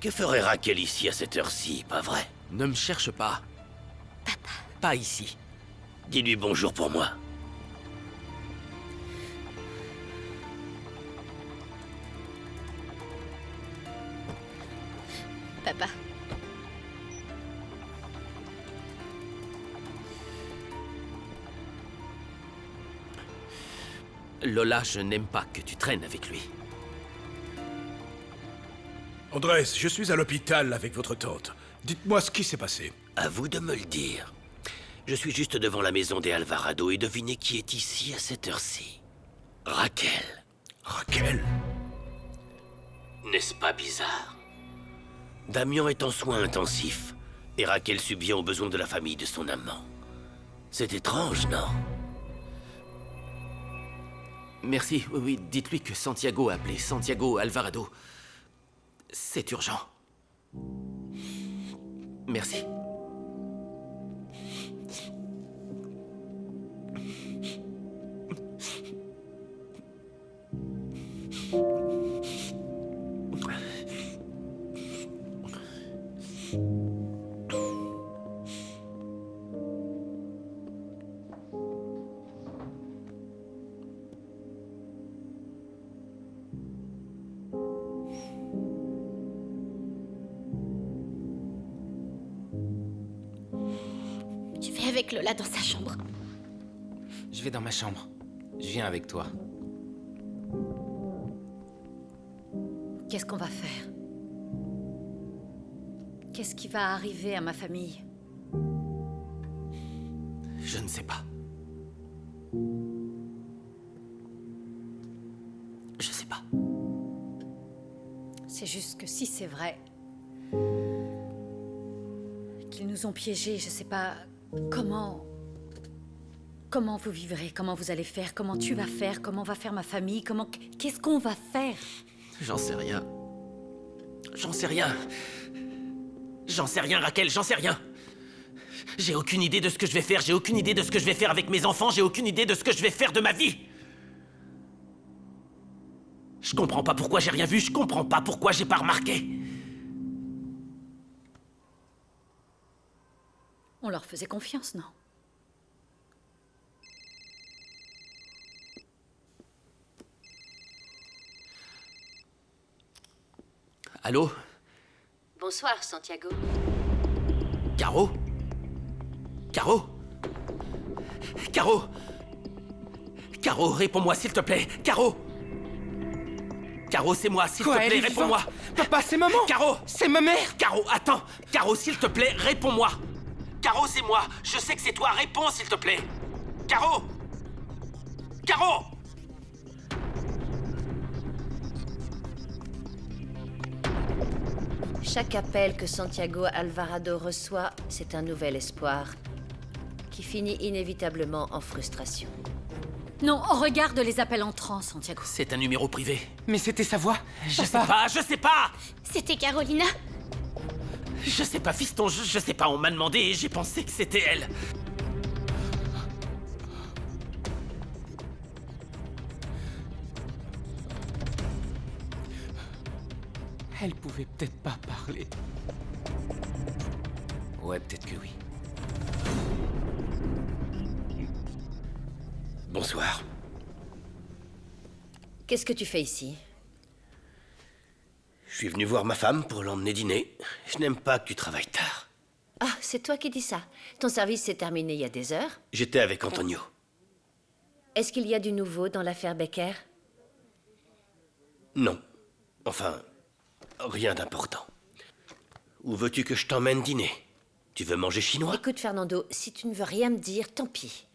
Que ferait Raquel ici à cette heure-ci, pas vrai? Ne me cherche pas. Papa. Pas ici. Dis-lui bonjour pour moi. Papa. Lola, je n'aime pas que tu traînes avec lui. Andrés, je suis à l'hôpital avec votre tante. Dites-moi ce qui s'est passé. À vous de me le dire. Je suis juste devant la maison des Alvarado et devinez qui est ici à cette heure-ci. Raquel. Raquel? N'est-ce pas bizarre? Damien est en soins intensifs et Raquel subvient aux besoins de la famille de son amant. C'est étrange, non? Merci, oui, dites-lui que Santiago a appelé Santiago Alvarado. C'est urgent. Merci. Je vais avec Lola dans sa chambre. Je vais dans ma chambre. Je viens avec toi. Qu'est-ce qu'on va faire? Qu'est-ce qui va arriver à ma famille? Je ne sais pas. Je sais pas. C'est juste que si c'est vrai qu'ils nous ont piégés, je sais pas comment vous vivrez, comment vous allez faire, comment tu vas faire, comment va faire ma famille, qu'est-ce qu'on va faire? J'en sais rien. J'en sais rien. J'en sais rien, Raquel, j'en sais rien. J'ai aucune idée de ce que je vais faire, j'ai aucune idée de ce que je vais faire avec mes enfants, j'ai aucune idée de ce que je vais faire de ma vie. Je comprends pas pourquoi j'ai rien vu, je comprends pas pourquoi j'ai pas remarqué. On leur faisait confiance, non? Allô? Bonsoir, Santiago. Caro? Caro? Caro? Caro, réponds-moi s'il te plaît. Caro? Caro, c'est moi, s'il te plaît, réponds-moi. Papa, c'est maman. Caro! C'est ma mère. Caro, attends. Caro, s'il te plaît, réponds-moi. Caro, c'est moi. Je sais que c'est toi. Réponds, s'il te plaît. Caro! Caro! Chaque appel que Santiago Alvarado reçoit, c'est un nouvel espoir qui finit inévitablement en frustration. Non, regarde les appels entrants, Santiago. C'est un numéro privé. Mais c'était sa voix. Je sais pas. C'était Carolina. Je sais pas, fiston, je sais pas, on m'a demandé et j'ai pensé que c'était elle. Elle pouvait peut-être pas parler. Ouais, peut-être que oui. Bonsoir. Qu'est-ce que tu fais ici? Je suis venu voir ma femme pour l'emmener dîner. Je n'aime pas que tu travailles tard. Ah, c'est toi qui dis ça. Ton service s'est terminé il y a des heures. J'étais avec Antonio. Est-ce qu'il y a du nouveau dans l'affaire Becker? Non. Enfin, rien d'important. Où veux-tu que je t'emmène dîner? Tu veux manger chinois? Écoute, Fernando, si tu ne veux rien me dire, tant pis.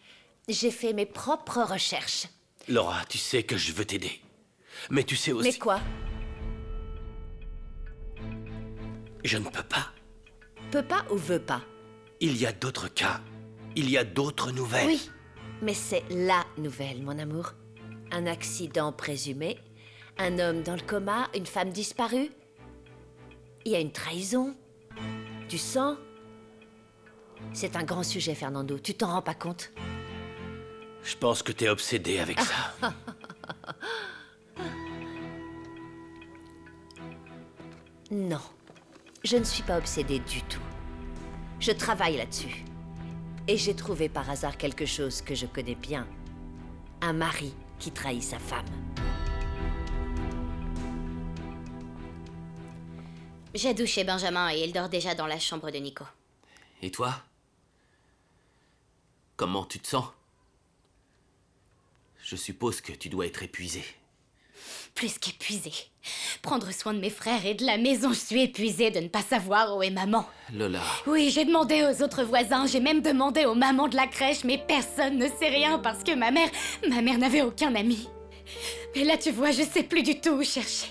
J'ai fait mes propres recherches. Laura, tu sais que je veux t'aider. Mais tu sais aussi... Mais quoi? Je ne peux pas. Peux pas ou veux pas? Il y a d'autres cas. Il y a d'autres nouvelles. Oui, mais c'est la nouvelle, mon amour. Un accident présumé, un homme dans le coma, une femme disparue. Il y a une trahison, du sang. C'est un grand sujet, Fernando. Tu t'en rends pas compte? Je pense que t'es obsédé avec ça. Non, je ne suis pas obsédée du tout. Je travaille là-dessus. Et j'ai trouvé par hasard quelque chose que je connais bien. Un mari qui trahit sa femme. J'ai douché Benjamin et il dort déjà dans la chambre de Nico. Et toi? Comment tu te sens? Je suppose que tu dois être épuisée. Plus qu'épuisée. Prendre soin de mes frères et de la maison, je suis épuisée de ne pas savoir où est maman. Lola... Oui, j'ai demandé aux autres voisins, j'ai même demandé aux mamans de la crèche, mais personne ne sait rien parce que ma mère n'avait aucun ami. Mais là, tu vois, je sais plus du tout où chercher.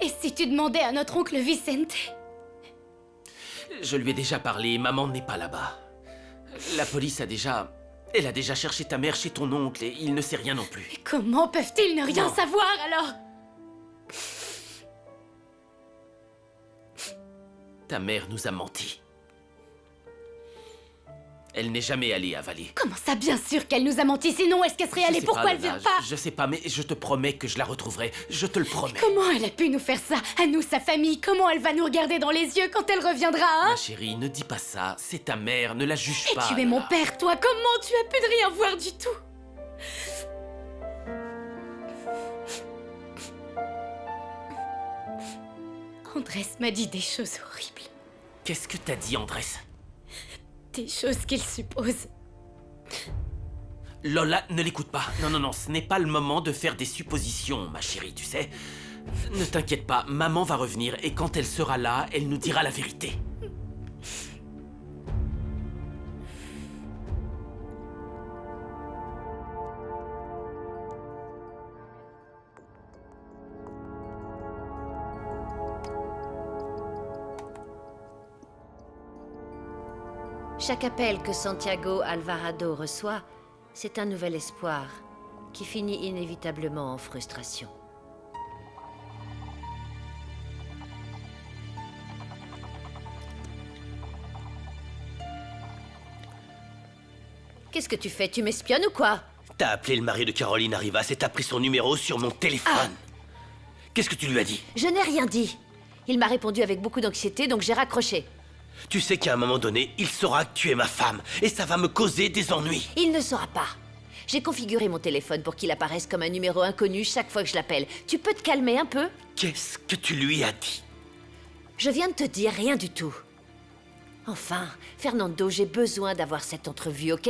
Et si tu demandais à notre oncle Vicente? Je lui ai déjà parlé, maman n'est pas là-bas. La police a déjà... Elle a déjà cherché ta mère chez ton oncle et il ne sait rien non plus. Mais comment peuvent-ils ne rien savoir alors? Ta mère nous a menti. Elle n'est jamais allée à Valais. Comment ça, bien sûr qu'elle nous a menti, sinon est-ce qu'elle serait allée? Pourquoi elle vient pas? Je sais pas, mais je te promets que je la retrouverai. Je te le promets. Comment elle a pu nous faire ça? À nous, sa famille, comment elle va nous regarder dans les yeux quand elle reviendra, hein? Ma chérie, ne dis pas ça. C'est ta mère, ne la juge Et pas. tu es mon père, toi, comment tu as pu ne rien voir du tout? Andrés m'a dit des choses horribles. Qu'est-ce que t'as dit, Andrés? Des choses qu'il suppose. Lola, ne l'écoute pas. Non, non, non, ce n'est pas le moment de faire des suppositions, ma chérie, tu sais. Ne t'inquiète pas, maman va revenir et quand elle sera là, elle nous dira la vérité. Chaque appel que Santiago Alvarado reçoit, c'est un nouvel espoir qui finit inévitablement en frustration. Qu'est-ce que tu fais? Tu m'espionnes ou quoi? T'as appelé le mari de Caroline Rivas et t'as pris son numéro sur mon téléphone. Qu'est-ce que tu lui as dit? Je n'ai rien dit. Il m'a répondu avec beaucoup d'anxiété, donc j'ai raccroché. Tu sais qu'à un moment donné, il saura que tu es ma femme, et ça va me causer des ennuis. Il ne saura pas. J'ai configuré mon téléphone pour qu'il apparaisse comme un numéro inconnu chaque fois que je l'appelle. Tu peux te calmer un peu? Qu'est-ce que tu lui as dit? Je viens de te dire rien du tout. Enfin, Fernando, j'ai besoin d'avoir cette entrevue, ok?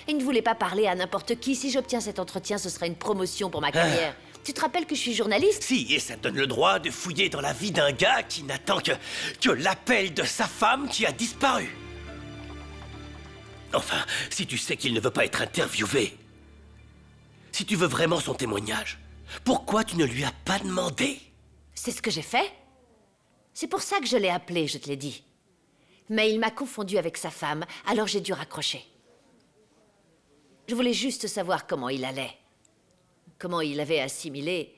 Il ne voulait pas parler à n'importe qui. Si j'obtiens cet entretien, ce sera une promotion pour ma carrière. Tu te rappelles que je suis journaliste? Si, et ça te donne le droit de fouiller dans la vie d'un gars qui n'attend que l'appel de sa femme qui a disparu. Enfin, si tu sais qu'il ne veut pas être interviewé, si tu veux vraiment son témoignage, pourquoi tu ne lui as pas demandé? C'est ce que j'ai fait. C'est pour ça que je l'ai appelé, je te l'ai dit. Mais il m'a confondu avec sa femme, alors j'ai dû raccrocher. Je voulais juste savoir comment il allait. Comment il avait assimilé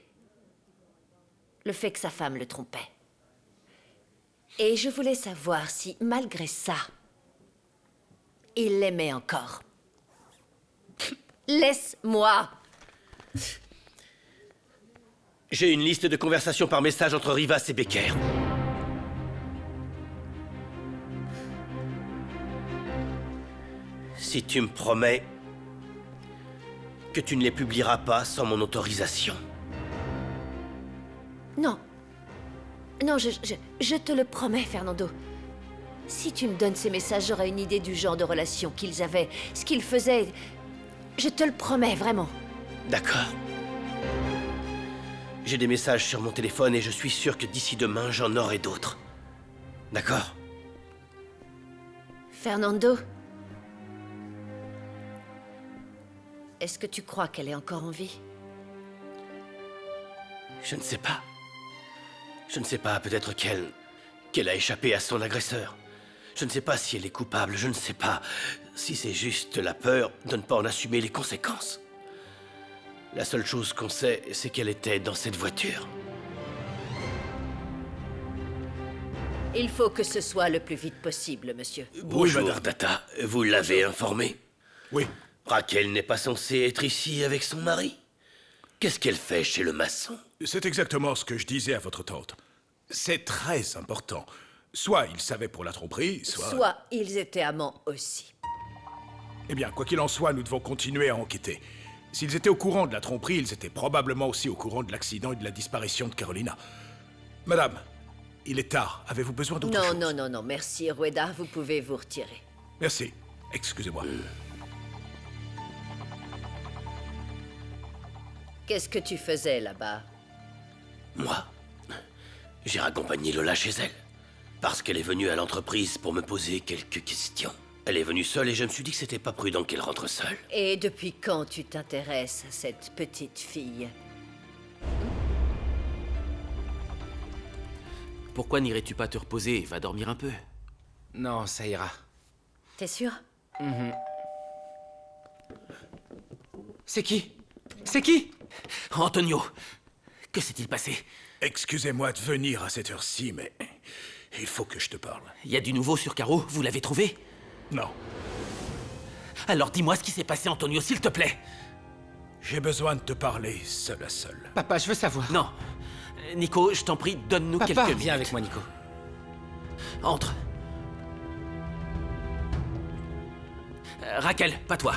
le fait que sa femme le trompait. Et je voulais savoir si, malgré ça, il l'aimait encore. Laisse-moi! J'ai une liste de conversations par message entre Rivas et Becker. Si tu me promets que tu ne les publieras pas sans mon autorisation. Non. Non, je te le promets, Fernando. Si tu me donnes ces messages, j'aurai une idée du genre de relation qu'ils avaient, ce qu'ils faisaient. Je te le promets, vraiment. D'accord. J'ai des messages sur mon téléphone et je suis sûr que d'ici demain, j'en aurai d'autres. D'accord? Fernando? Est-ce que tu crois qu'elle est encore en vie? Je ne sais pas. Je ne sais pas, peut-être qu'elle a échappé à son agresseur. Je ne sais pas si elle est coupable, je ne sais pas si c'est juste la peur de ne pas en assumer les conséquences. La seule chose qu'on sait, c'est qu'elle était dans cette voiture. Il faut que ce soit le plus vite possible, monsieur. Bonjour, Data. Vous l'avez informé? Oui. Raquel n'est pas censée être ici avec son mari? Qu'est-ce qu'elle fait chez le maçon? C'est exactement ce que je disais à votre tante. C'est très important. Soit ils savaient pour la tromperie, Soit ils étaient amants aussi. Eh bien, quoi qu'il en soit, nous devons continuer à enquêter. S'ils étaient au courant de la tromperie, ils étaient probablement aussi au courant de l'accident et de la disparition de Carolina. Madame, il est tard. Avez-vous besoin d'autre chose? Non, merci, Rueda. Vous pouvez vous retirer. Merci. Excusez-moi. Qu'est-ce que tu faisais là-bas? Moi, j'ai raccompagné Lola chez elle. Parce qu'elle est venue à l'entreprise pour me poser quelques questions. Elle est venue seule et je me suis dit que c'était pas prudent qu'elle rentre seule. Et depuis quand tu t'intéresses à cette petite fille? Pourquoi n'irais-tu pas te reposer et va dormir un peu? Non, ça ira. T'es sûr? C'est qui? C'est qui? Antonio, que s'est-il passé? Excusez-moi de venir à cette heure-ci, mais il faut que je te parle. Il y a du nouveau sur Caro, vous l'avez trouvé? Non, Alors dis-moi ce qui s'est passé, Antonio, s'il te plaît. j'ai besoin de te parler seul à seul. Papa, je veux savoir. Non. Nico, je t'en prie, donne-nous Papa, quelques minutes. viens avec moi, Nico. Entre. Raquel, pas toi.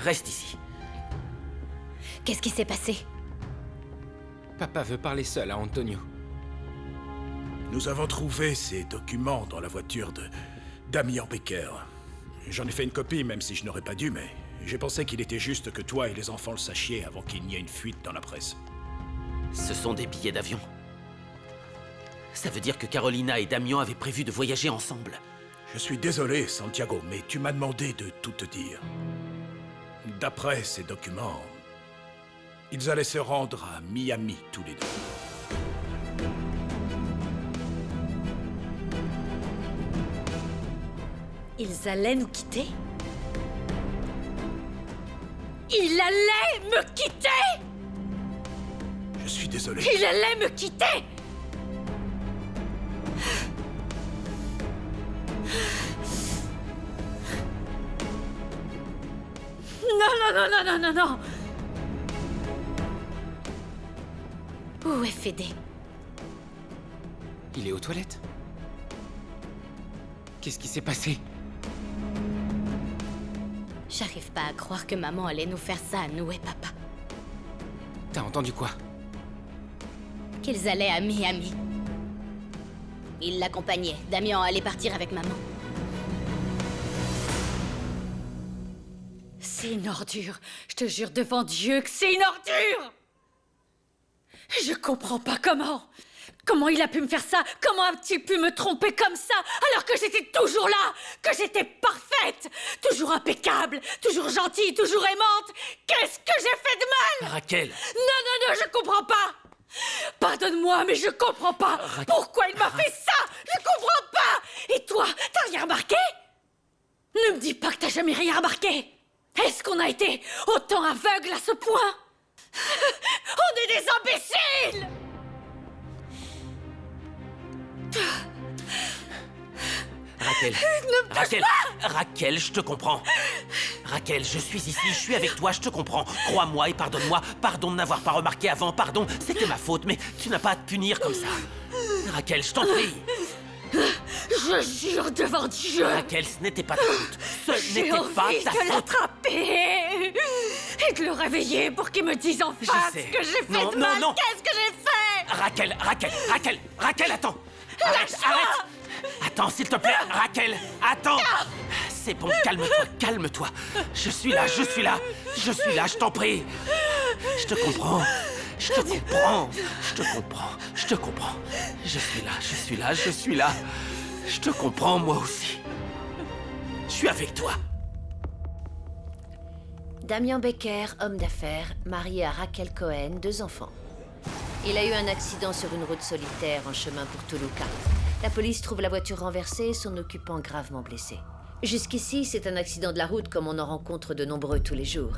Reste ici. Qu'est-ce qui s'est passé? Papa veut parler seul à Antonio. Nous avons trouvé ces documents dans la voiture de Damian Becker. J'en ai fait une copie, même si je n'aurais pas dû, mais j'ai pensé qu'il était juste que toi et les enfants le sachiez avant qu'il n'y ait une fuite dans la presse. Ce sont des billets d'avion. Ça veut dire que Carolina et Damian avaient prévu de voyager ensemble. Je suis désolé, Santiago, mais tu m'as demandé de tout te dire. D'après ces documents, ils allaient se rendre à Miami tous les deux. Ils allaient nous quitter? Il allait me quitter! Je suis désolé. Il allait me quitter! Non! Où est Fédé? Il est aux toilettes. Qu'est-ce qui s'est passé? J'arrive pas à croire que maman allait nous faire ça à nous et papa. T'as entendu quoi? Qu'ils allaient à Miami. Ils l'accompagnaient. Damian allait partir avec maman. C'est une ordure. Je te jure devant Dieu que c'est une ordure! Je comprends pas comment. Comment il a pu me faire ça? Comment a-t-il pu me tromper comme ça alors que j'étais toujours là? Que j'étais parfaite? Toujours impeccable? Toujours gentille? Toujours aimante? Qu'est-ce que j'ai fait de mal? Raquel! Non, je comprends pas! Pardonne-moi, mais je comprends pas! Pourquoi il m'a fait ça? Je comprends pas! Et toi, t'as rien remarqué? Ne me dis pas que t'as jamais rien remarqué! Est-ce qu'on a été autant aveugles à ce point? On est des imbéciles! Raquel, Raquel, je te comprends. Raquel, je suis ici, je suis avec toi, je te comprends. Crois-moi et pardonne-moi. Pardon de n'avoir pas remarqué avant, pardon. C'était ma faute, mais tu n'as pas à te punir comme ça. Raquel, je t'en prie. Je jure devant Dieu! Raquel, ce n'était pas ta faute. Ce J'ai n'était pas envie ta de faute. l'attraper et de le réveiller pour qu'il me dise en face sais. que j'ai fait Non, de non, mal. non. Qu'est-ce que j'ai fait? Raquel, attends. Arrête. Attends, s'il te plaît, Raquel, attends. C'est bon, calme-toi. Je suis là, je t'en prie. Je te comprends. Je suis là. Je te comprends, moi aussi. Je suis avec toi. Damian Becker, homme d'affaires, marié à Raquel Cohen, 2 enfants. Il a eu un accident sur une route solitaire en chemin pour Toluca. La police trouve la voiture renversée et son occupant gravement blessé. Jusqu'ici, c'est un accident de la route comme on en rencontre de nombreux tous les jours.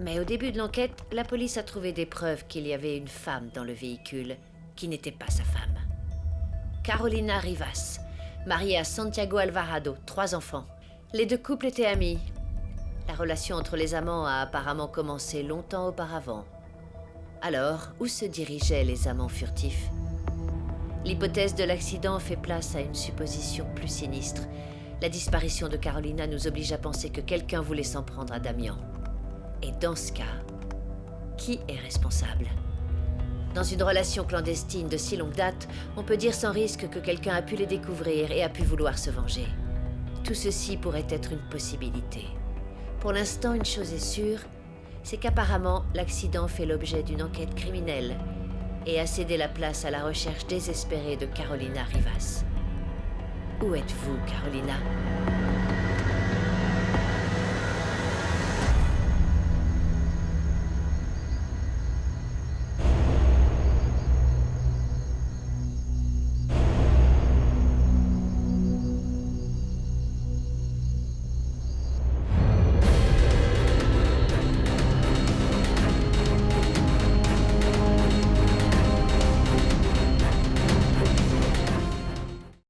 Mais au début de l'enquête, la police a trouvé des preuves qu'il y avait une femme dans le véhicule qui n'était pas sa femme. Carolina Rivas, mariée à Santiago Alvarado, 3 enfants. Les 2 couples étaient amis. La relation entre les amants a apparemment commencé longtemps auparavant. Alors, où se dirigeaient les amants furtifs? L'hypothèse de l'accident fait place à une supposition plus sinistre. La disparition de Carolina nous oblige à penser que quelqu'un voulait s'en prendre à Damian. Et dans ce cas, qui est responsable? Dans une relation clandestine de si longue date, on peut dire sans risque que quelqu'un a pu les découvrir et a pu vouloir se venger. Tout ceci pourrait être une possibilité. Pour l'instant, une chose est sûre, c'est qu'apparemment, l'accident fait l'objet d'une enquête criminelle et a cédé la place à la recherche désespérée de Carolina Rivas. Où êtes-vous, Carolina ?